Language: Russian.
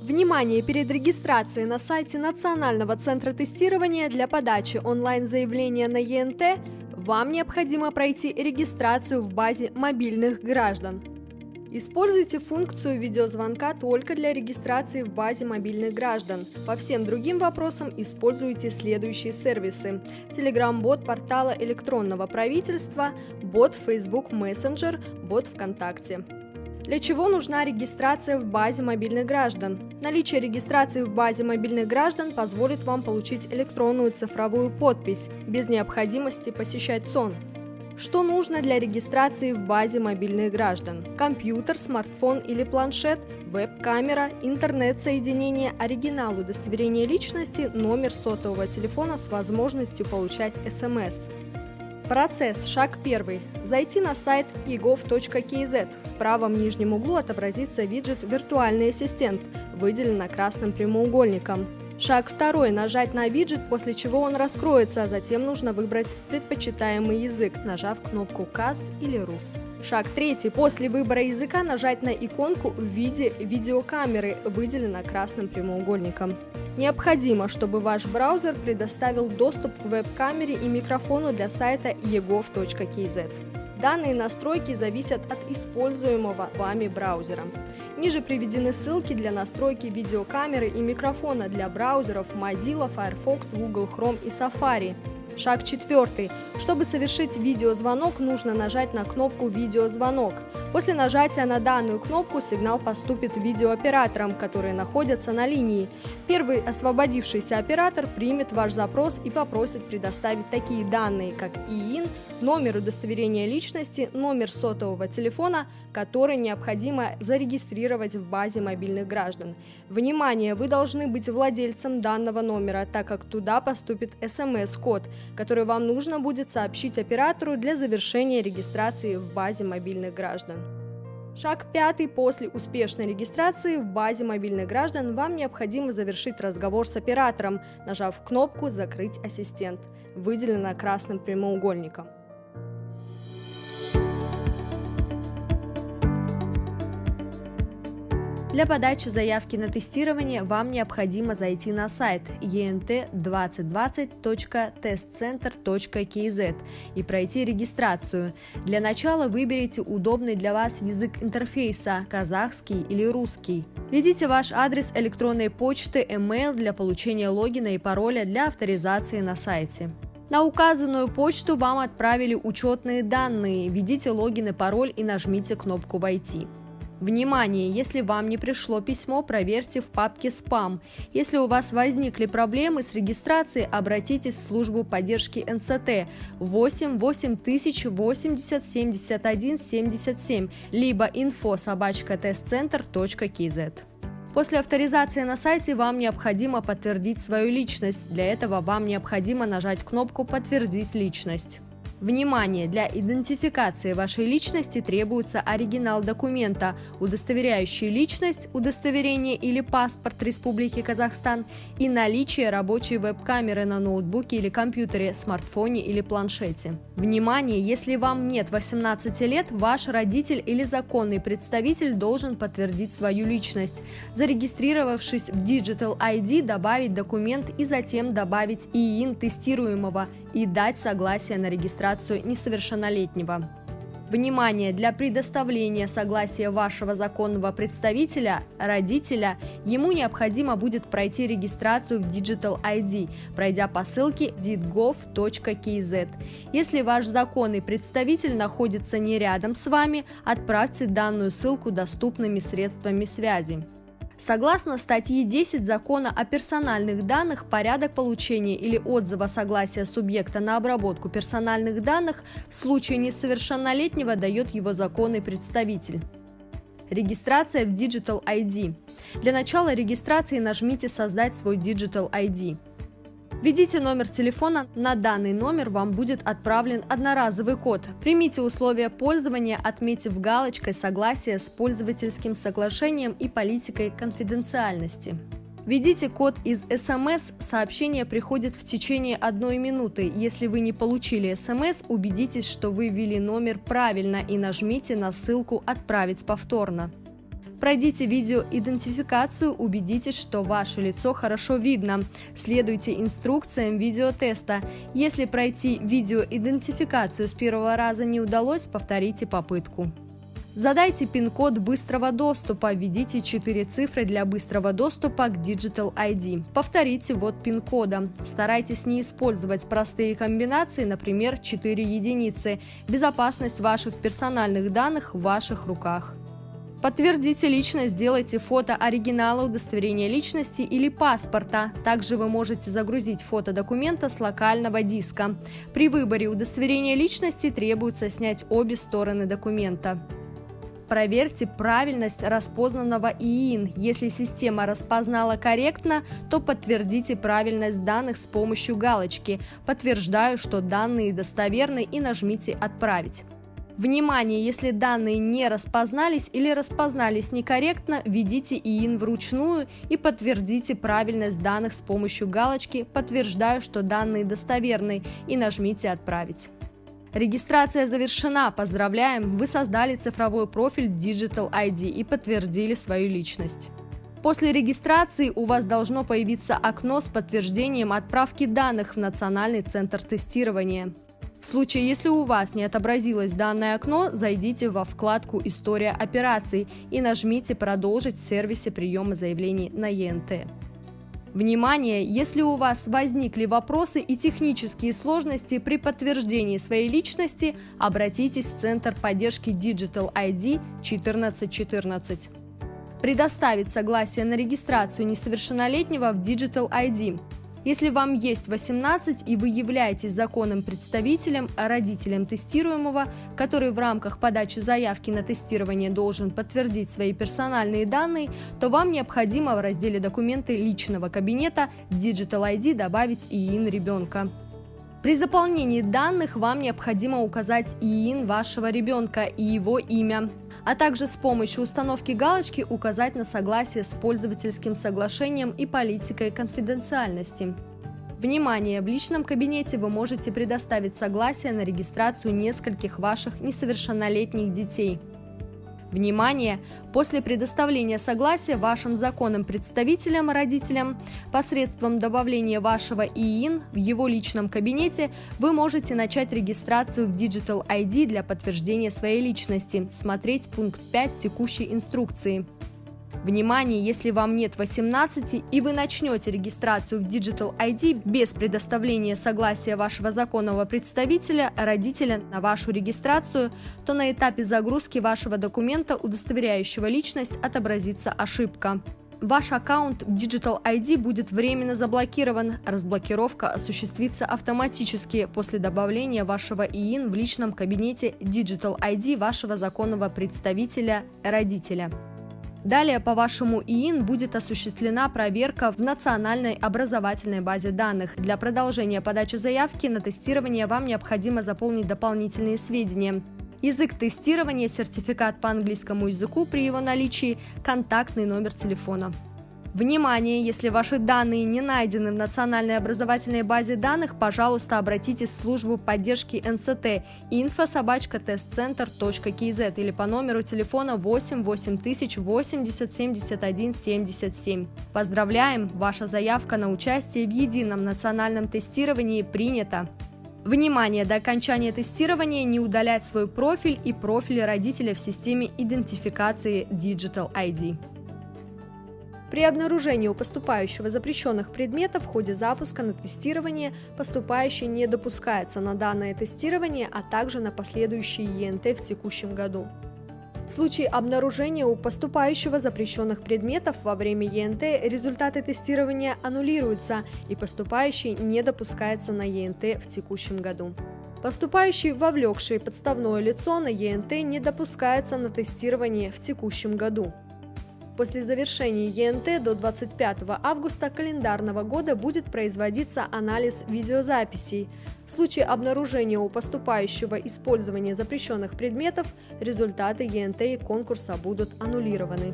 Внимание! Перед регистрацией на сайте Национального центра тестирования для подачи онлайн-заявления на ЕНТ вам необходимо пройти регистрацию в базе мобильных граждан. Используйте функцию видеозвонка только для регистрации в базе мобильных граждан. По всем другим вопросам используйте следующие сервисы: Telegram-бот портала электронного правительства, бот Facebook Messenger, бот ВКонтакте. Для чего нужна регистрация в базе мобильных граждан? Наличие регистрации в базе мобильных граждан позволит вам получить электронную цифровую подпись без необходимости посещать СОН. Что нужно для регистрации в базе мобильных граждан? Компьютер, смартфон или планшет, веб-камера, интернет-соединение, оригинал удостоверения личности, номер сотового телефона с возможностью получать СМС. Процесс. Шаг 1. Зайти на сайт egov.kz. В правом нижнем углу отобразится виджет «Виртуальный ассистент», выделено красным прямоугольником. Шаг 2. Нажать на виджет, после чего он раскроется, а затем нужно выбрать предпочитаемый язык, нажав кнопку «КАЗ» или «РУС». Шаг 3. После выбора языка нажать на иконку в виде видеокамеры, выделено красным прямоугольником. Необходимо, чтобы ваш браузер предоставил доступ к веб-камере и микрофону для сайта egov.kz. Данные настройки зависят от используемого вами браузера. Ниже приведены ссылки для настройки видеокамеры и микрофона для браузеров Mozilla, Firefox, Google Chrome и Safari. Шаг 4. Чтобы совершить видеозвонок, нужно нажать на кнопку «Видеозвонок». После нажатия на данную кнопку сигнал поступит видеооператорам, которые находятся на линии. Первый освободившийся оператор примет ваш запрос и попросит предоставить такие данные, как ИИН, номер удостоверения личности, номер сотового телефона, который необходимо зарегистрировать в базе мобильных граждан. Внимание! Вы должны быть владельцем данного номера, так как туда поступит СМС-код, который вам нужно будет сообщить оператору для завершения регистрации в базе мобильных граждан. Шаг 5. После успешной регистрации в базе мобильных граждан вам необходимо завершить разговор с оператором, нажав кнопку «Закрыть ассистент», выделено красным прямоугольником. Для подачи заявки на тестирование вам необходимо зайти на сайт ent2020.testcenter.kz и пройти регистрацию. Для начала выберите удобный для вас язык интерфейса – казахский или русский. Введите ваш адрес электронной почты, email для получения логина и пароля для авторизации на сайте. На указанную почту вам отправили учетные данные. Введите логин и пароль и нажмите кнопку «Войти». Внимание! Если вам не пришло письмо, проверьте в папке «Спам». Если у вас возникли проблемы с регистрацией, обратитесь в службу поддержки НЦТ 8 8000 80 71 77 либо info@testcenter.kz. После авторизации на сайте вам необходимо подтвердить свою личность. Для этого вам необходимо нажать кнопку «Подтвердить личность». Внимание! Для идентификации вашей личности требуется оригинал документа, удостоверяющий личность, удостоверение или паспорт Республики Казахстан и наличие рабочей веб-камеры на ноутбуке или компьютере, смартфоне или планшете. Внимание! Если вам нет 18 лет, ваш родитель или законный представитель должен подтвердить свою личность, зарегистрировавшись в Digital ID, добавить документ и затем добавить ИИН тестируемого и дать согласие на регистрацию несовершеннолетнего. Внимание! Для предоставления согласия вашего законного представителя, родителя, ему необходимо будет пройти регистрацию в Digital ID, пройдя по ссылке didgov.kz. Если ваш законный представитель находится не рядом с вами, отправьте данную ссылку доступными средствами связи. Согласно статье 10 Закона о персональных данных, порядок получения или отзыва согласия субъекта на обработку персональных данных в случае несовершеннолетнего дает его законный представитель. Регистрация в Digital ID. Для начала регистрации нажмите «Создать свой Digital ID». Введите номер телефона, на данный номер вам будет отправлен одноразовый код. Примите условия пользования, отметив галочкой согласие с пользовательским соглашением и политикой конфиденциальности. Введите код из СМС, сообщение приходит в течение 1 минуты. Если вы не получили СМС, убедитесь, что вы ввели номер правильно и нажмите на ссылку «Отправить повторно». Пройдите видеоидентификацию, убедитесь, что ваше лицо хорошо видно. Следуйте инструкциям видеотеста. Если пройти видеоидентификацию с первого раза не удалось, повторите попытку. Задайте пин-код быстрого доступа, введите 4 цифры для быстрого доступа к Digital ID. Повторите ввод пин-кода. Старайтесь не использовать простые комбинации, например, 4 единицы. Безопасность ваших персональных данных в ваших руках. Подтвердите личность, сделайте фото оригинала удостоверения личности или паспорта. Также вы можете загрузить фото документа с локального диска. При выборе удостоверения личности требуется снять обе стороны документа. Проверьте правильность распознанного ИИН. Если система распознала корректно, то подтвердите правильность данных с помощью галочки «Подтверждаю, что данные достоверны» и нажмите «Отправить». Внимание! Если данные не распознались или распознались некорректно, введите ИИН вручную и подтвердите правильность данных с помощью галочки «Подтверждаю, что данные достоверны» и нажмите «Отправить». Регистрация завершена. Поздравляем! Вы создали цифровой профиль Digital ID и подтвердили свою личность. После регистрации у вас должно появиться окно с подтверждением отправки данных в Национальный центр тестирования. В случае, если у вас не отобразилось данное окно, зайдите во вкладку «История операций» и нажмите «Продолжить» в сервисе приема заявлений на ЕНТ. Внимание! Если у вас возникли вопросы и технические сложности при подтверждении своей личности, обратитесь в Центр поддержки Digital ID 1414. Предоставить согласие на регистрацию несовершеннолетнего в Digital ID. Если вам есть 18 и вы являетесь законным представителем, родителем тестируемого, который в рамках подачи заявки на тестирование должен подтвердить свои персональные данные, то вам необходимо в разделе «Документы личного кабинета» Digital ID добавить ИИН ребенка. При заполнении данных вам необходимо указать ИИН вашего ребенка и его имя, а также с помощью установки галочки указать на согласие с пользовательским соглашением и политикой конфиденциальности. Внимание! В личном кабинете вы можете предоставить согласие на регистрацию нескольких ваших несовершеннолетних детей. Внимание! После предоставления согласия вашим законным представителям, родителям, посредством добавления вашего ИИН в его личном кабинете, вы можете начать регистрацию в Digital ID для подтверждения своей личности. Смотреть пункт 5 текущей инструкции. Внимание! Если вам нет 18 и вы начнете регистрацию в Digital ID без предоставления согласия вашего законного представителя, родителя на вашу регистрацию, то на этапе загрузки вашего документа, удостоверяющего личность, отобразится ошибка. Ваш аккаунт в Digital ID будет временно заблокирован. Разблокировка осуществится автоматически после добавления вашего ИИН в личном кабинете Digital ID вашего законного представителя, родителя. Далее по вашему ИИН будет осуществлена проверка в национальной образовательной базе данных. Для продолжения подачи заявки на тестирование вам необходимо заполнить дополнительные сведения. Язык тестирования, сертификат по английскому языку при его наличии, контактный номер телефона. Внимание! Если ваши данные не найдены в национальной образовательной базе данных, пожалуйста, обратитесь в службу поддержки НЦТ info@testcenter.kz или по номеру телефона 8 8000 80 71 77. Поздравляем! Ваша заявка на участие в едином национальном тестировании принята. Внимание! До окончания тестирования не удалять свой профиль и профиль родителя в системе идентификации Digital ID. При обнаружении у поступающего запрещенных предметов в ходе запуска на тестирование поступающий не допускается на данное тестирование, а также на последующие ЕНТ в текущем году. В случае обнаружения у поступающего запрещенных предметов во время ЕНТ результаты тестирования аннулируются и поступающий не допускается на ЕНТ в текущем году. Поступающий, вовлекший подставное лицо на ЕНТ, не допускается на тестирование в текущем году. После завершения ЕНТ до 25 августа календарного года будет производиться анализ видеозаписей. В случае обнаружения у поступающего использования запрещенных предметов результаты ЕНТ и конкурса будут аннулированы.